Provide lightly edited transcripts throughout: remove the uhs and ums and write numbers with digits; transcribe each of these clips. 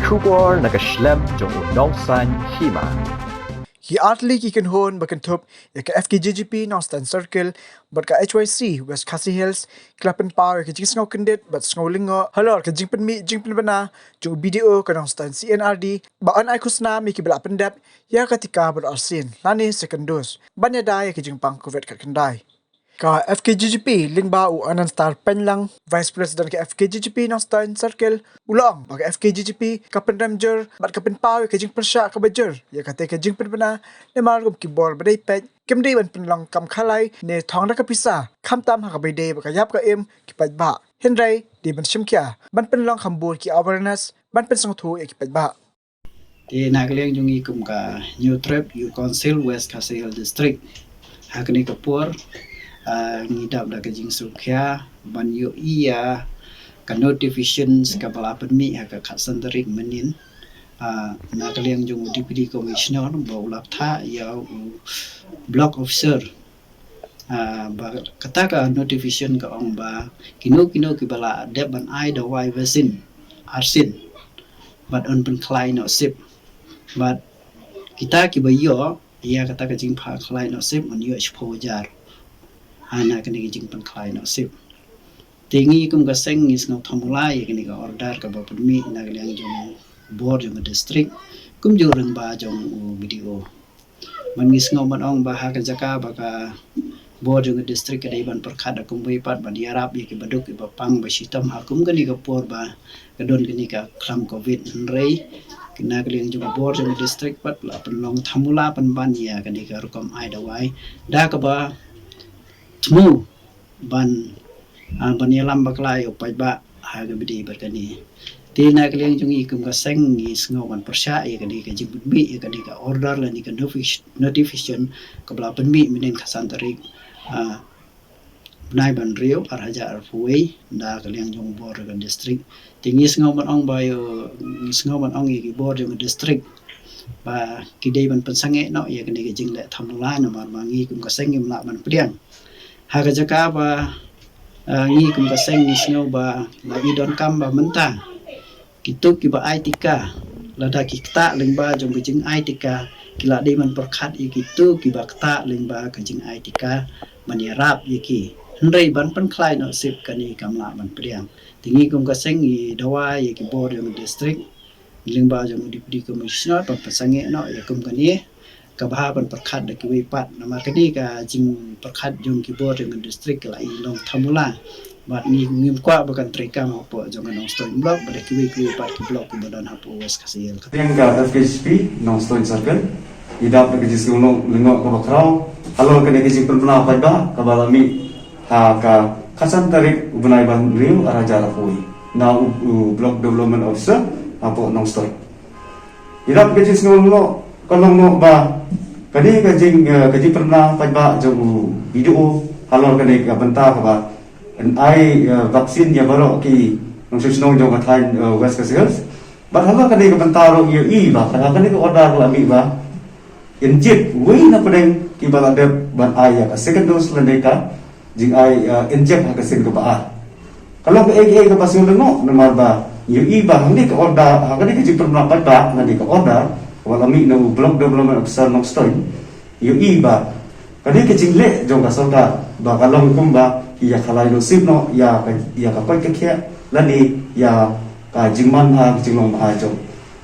Kubor nakaslem jong unongsan Hima. Hi atli ki Kynhun bakan thup ya ka FKGGP Northern Circle but ka HYC West Khasi Hills Klapen Power ka jingngaw kendit but sngolingo halor ka jingpen bana jo BDO ka Northern CNRD ba an ai Khusnam ki bala Pyndep ya ka Tika but Arsien lani second dose banya dai ka jingpang COVID ka kendai ka FKGGP lingba u anan star penlang Vice President ka FKGGP Northern Circle ulang bag FKGGP ka Pynrem bat ka Pynpaw ka jing persya ka bajer ya ka te ka jing penbana ne margum ki bor badai pet kemdi ban penlang kam khalai ne thong da ka pisa kham tam ha ka bade ba ka yap ka em ki paj ba henrai di ban shimkya ban penlang khambur ki awareness ban pen song thu ki paj ba Di nagliang jungi kum ka New Trip U Council West Khasi Hills District hakni kapur ngidap da ka jing sukya ban yu iya ka notifications ka balapan mi ka khasan tarik menin nagliang jung deputy commissioner ba ulap tha ya block officer ba kata ka notification ka ong ba kino ki bala dep ban ai da wai vesin Arsien but on pen klai no sip but kita ki ba yo ya kata ka jing pha klai no sip on yo exposure ana kani jing pen klai no sip tingi kum ka seng is no thamulai kani ka order ka ba mi na liang jong board jong district kum jo rang ba jong video man ngis ngau man ong ba ha ka jaka ba ka board jong district ka dai ban perkhat kum bai pat ban yarap ki baduk ki ba pang ba sitam ha kum kani ka por ba ka don kani ka klam covid rei kena liang jong board jong district pat la pen long thamula pan ban ya kani ka rukom ai da wai da ka ba Jingthmu ban yalam baklai upai ba haga bidi berkani tina kalian jungi kum ka seng ni sngo ban persya ya kadi ka jing bi ya kadi ka order la ni ka notification ka bla penmi minen khasan tarik benai ban rio arhaja arfuai da kalian jung bor ka district tingi sngo ban ong ba yo sngo ban ong ki bor jung district ba kidai ban pensange no ya kadi ka jing le thamula na mar mangi kum ka seng im la ban priang haga jaka ba ngi kum ka seng ni snow ba lagi don kam ba menta kitu ki ba ai Tika lada ki ta ling ba jong ki jing ai Tika kila de man perkhat i kitu ki ba ta ling ba ka jing ai Tika man yarap i ki ndai ban pan klai no sip kani kamla ban priang tingi kum ka seng i dawa i ki bor jong district ling ba jong deputy commissioner pa pasange no ya kum kani kabahaban perkhat da kiwi pat nama kadi ka jing perkhat jong kibor dengan district la ilong thamula bat ni ngim kwa bakan treka mapo jong nong stoin block bada kiwi pat ki block badan hapo west khasiel yang ka FKGP nong stoin circle idap ka jis ngolong lengok ka bakrau halo ka ne jing pernah pada ka balami ha ka khasan tarik ubnai ban riu araja rafui na block development officer hapo nong stoin idap ka jis ngolong kalau mau ba kadi kajing pernah pada jauh video halal kadi ka benta ka ba ai vaksin ya baru ki nong jauh katain west kasils ba halal kadi ka benta ro i ba kadi ka order la mi ba inject we na pedeng ki ba ada ban ai ya second dose la deka jing ai inject ha kasin ka ba kalau ka ka pasul no nomor ba i ba hindi ka order ha kadi ka pernah pada ngadi ka order wala mi no block development officer no stoin yu iba kadi ke jingle jong ka soka ba kalong kumba ya khalai no sip no ya ka koi ke khia lani ya ka jingman ha jinglong ha jong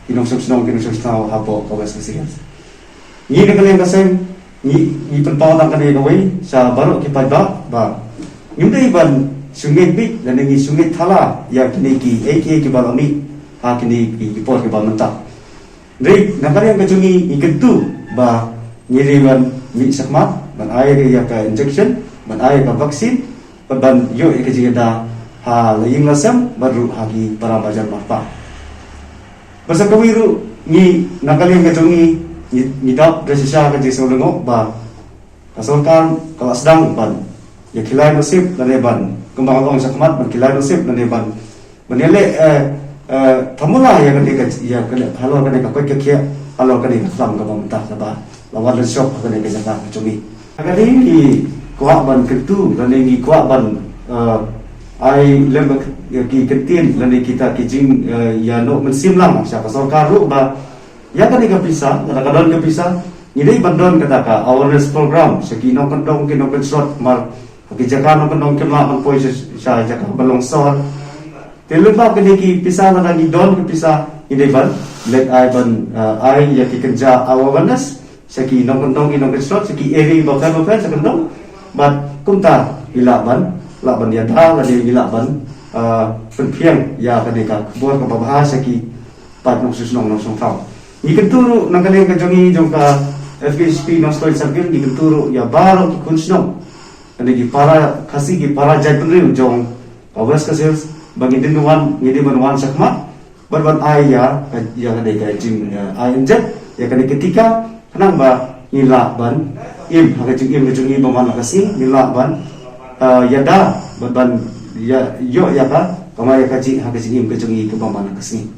kinong subsnong ha po ka wes kasias ni ne kalen ka sem ni penpaw tang kadi no wei sa baru ki pada ba nyumdei ban sungai bi dan ni sungai thala ya kini ki ki balami ha kini ki por ki ba mentah Dek, nakari yang kacungi ikentu ba nyiriman mi sakmat ban air ya ka injection ban air ka vaksin ban yo ke jida ha laying lasam baru hagi para bajar marpa basa kawiru ni nakali yang kacungi ni dap desisa ka jisolungo ba kasolkan kalau sedang ban ya kilai nasib ban kembang long sakmat ban kilai nasib ban benele thamula ya kani ka ya kani halo kani ka koi kia halo kani ka sam ka bamta ba lawan shop kani ka jaka chumi kani ni kwa ban ketu kani ni kwa ban ai lembak ki ketin lani kita kijing ya no mensim lam siapa sorkaru ba ya kan ka pisa kadang-kadang ka pisa ini bandon kata ka awareness program sekino kendong kino pensot mal kebijakan kendong kema poi sa jaka balongsor telupa kini ki pisa lagi don ki pisa ini ban let I ban I ya ki kerja awareness sekino kendong kino pensot seki eri bakal sekendong bat kumta ilaban laban dia dah lagi ilaban penpiang ya kadeka buat ke bahasa ki pat noksus nong song tau ni kenturu nang kali ka jongi jong ka FKSP nostoi sargil ni kenturu ya baro ki Khusnam kadeki para khasi ki para jai penriu jong awas ka sales bagi dinuan ngidi manuan sakma berban aya ya kadeka jing ayenjet ya kadeki Tika kenang ba ilaban im hagajing im jongi baman kasi ilaban yada berban ya yo ya ka kamaya kaji hakaji im kejungi ke pamana kesini